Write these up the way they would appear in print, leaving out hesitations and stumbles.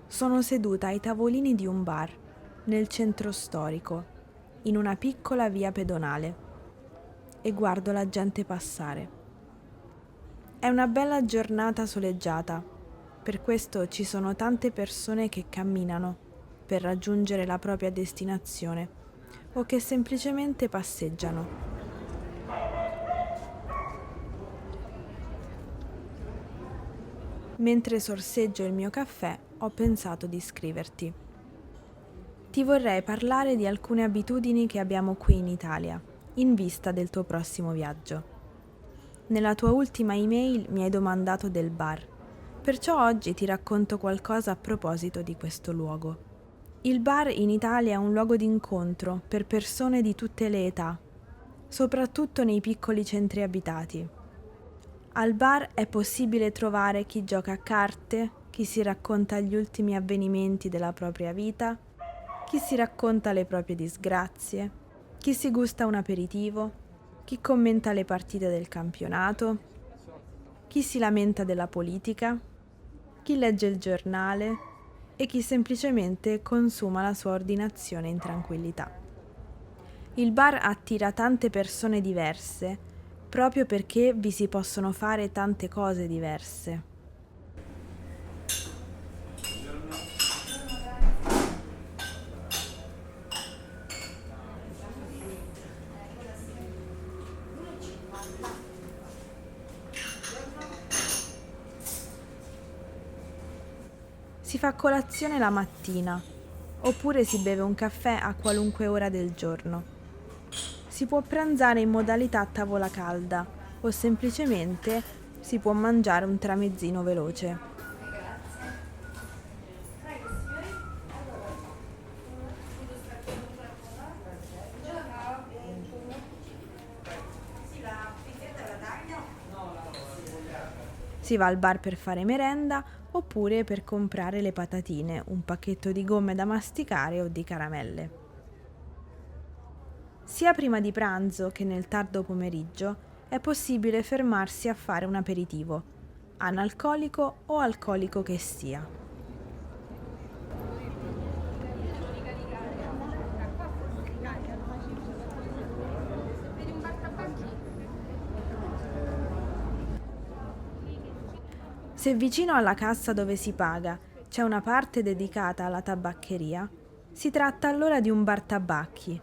Sono seduta ai tavolini di un bar, nel centro storico, in una piccola via pedonale, e guardo la gente passare. È una bella giornata soleggiata, per questo ci sono tante persone che camminano per raggiungere la propria destinazione o che semplicemente passeggiano. Mentre sorseggio il mio caffè, ho pensato di scriverti. Ti vorrei parlare di alcune abitudini che abbiamo qui in Italia, in vista del tuo prossimo viaggio. Nella tua ultima email mi hai domandato del bar, perciò oggi ti racconto qualcosa a proposito di questo luogo. Il bar in Italia è un luogo di incontro per persone di tutte le età, soprattutto nei piccoli centri abitati. Al bar è possibile trovare chi gioca a carte, chi si racconta gli ultimi avvenimenti della propria vita, chi si racconta le proprie disgrazie, chi si gusta un aperitivo, chi commenta le partite del campionato, chi si lamenta della politica, chi legge il giornale e chi semplicemente consuma la sua ordinazione in tranquillità. Il bar attira tante persone diverse proprio perché vi si possono fare tante cose diverse. Si fa colazione la mattina, oppure si beve un caffè a qualunque ora del giorno. Si può pranzare in modalità a tavola calda o semplicemente si può mangiare un tramezzino veloce. Si va al bar per fare merenda oppure per comprare le patatine, un pacchetto di gomme da masticare o di caramelle. Sia prima di pranzo che nel tardo pomeriggio è possibile fermarsi a fare un aperitivo, analcolico o alcolico che sia. Se vicino alla cassa dove si paga c'è una parte dedicata alla tabaccheria, si tratta allora di un bar tabacchi,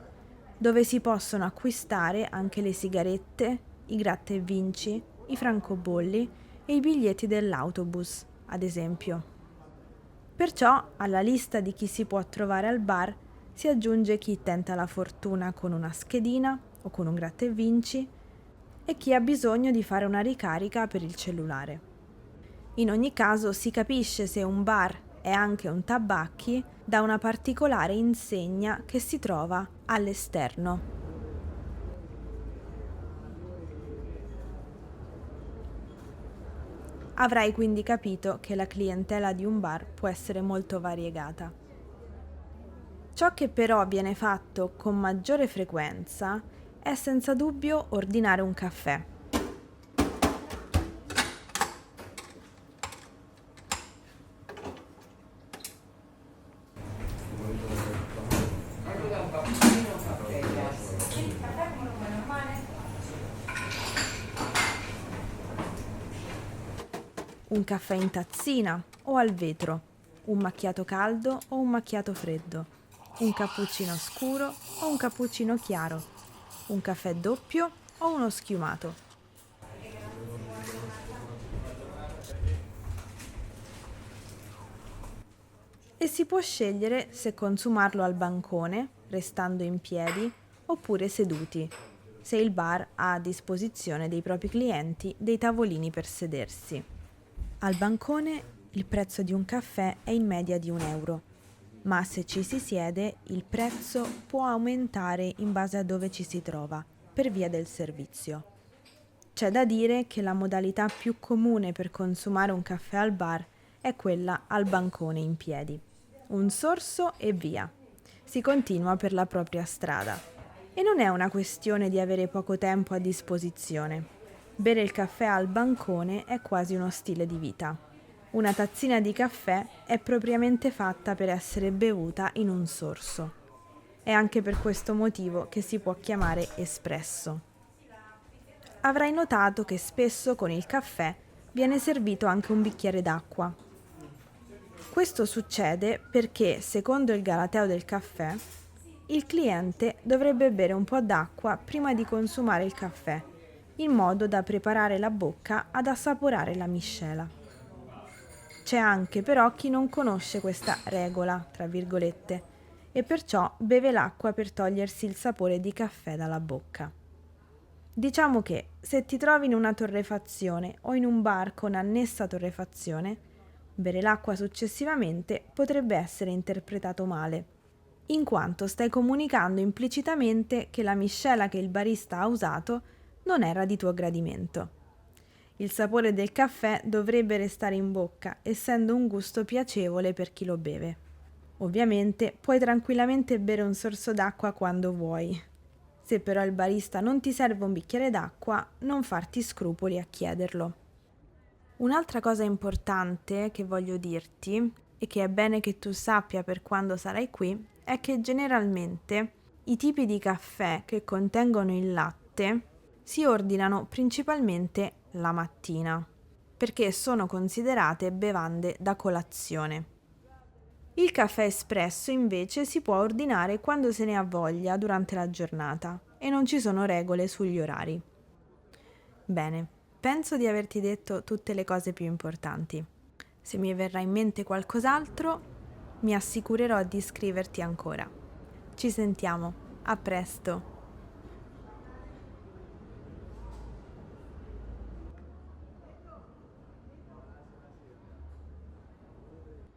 dove si possono acquistare anche le sigarette, i gratta e vinci, i francobolli e i biglietti dell'autobus, ad esempio. Perciò alla lista di chi si può trovare al bar si aggiunge chi tenta la fortuna con una schedina o con un gratta e vinci e chi ha bisogno di fare una ricarica per il cellulare. In ogni caso si capisce se un bar è anche un tabacchi da una particolare insegna che si trova all'esterno. Avrai quindi capito che la clientela di un bar può essere molto variegata. Ciò che però viene fatto con maggiore frequenza è senza dubbio ordinare un caffè. Un caffè in tazzina o al vetro, un macchiato caldo o un macchiato freddo, un cappuccino scuro o un cappuccino chiaro, un caffè doppio o uno schiumato. E si può scegliere se consumarlo al bancone, restando in piedi, oppure seduti, se il bar ha a disposizione dei propri clienti dei tavolini per sedersi. Al bancone il prezzo di un caffè è in media di €1, ma se ci si siede il prezzo può aumentare in base a dove ci si trova, per via del servizio. C'è da dire che la modalità più comune per consumare un caffè al bar è quella al bancone in piedi. Un sorso e via. Si continua per la propria strada. E non è una questione di avere poco tempo a disposizione. Bere il caffè al bancone è quasi uno stile di vita. Una tazzina di caffè è propriamente fatta per essere bevuta in un sorso. È anche per questo motivo che si può chiamare espresso. Avrai notato che spesso con il caffè viene servito anche un bicchiere d'acqua. Questo succede perché, secondo il galateo del caffè, il cliente dovrebbe bere un po' d'acqua prima di consumare il caffè, in modo da preparare la bocca ad assaporare la miscela. C'è anche però chi non conosce questa regola, tra virgolette, e perciò beve l'acqua per togliersi il sapore di caffè dalla bocca. Diciamo che se ti trovi in una torrefazione o in un bar con annessa torrefazione, bere l'acqua successivamente potrebbe essere interpretato male, in quanto stai comunicando implicitamente che la miscela che il barista ha usato non era di tuo gradimento. Il sapore del caffè dovrebbe restare in bocca, essendo un gusto piacevole per chi lo beve. Ovviamente puoi tranquillamente bere un sorso d'acqua quando vuoi. Se però il barista non ti serve un bicchiere d'acqua, non farti scrupoli a chiederlo. Un'altra cosa importante che voglio dirti, e che è bene che tu sappia per quando sarai qui, è che generalmente i tipi di caffè che contengono il latte si ordinano principalmente la mattina, perché sono considerate bevande da colazione. Il caffè espresso invece si può ordinare quando se ne ha voglia durante la giornata e non ci sono regole sugli orari. Bene, penso di averti detto tutte le cose più importanti. Se mi verrà in mente qualcos'altro, mi assicurerò di scriverti ancora. Ci sentiamo, a presto!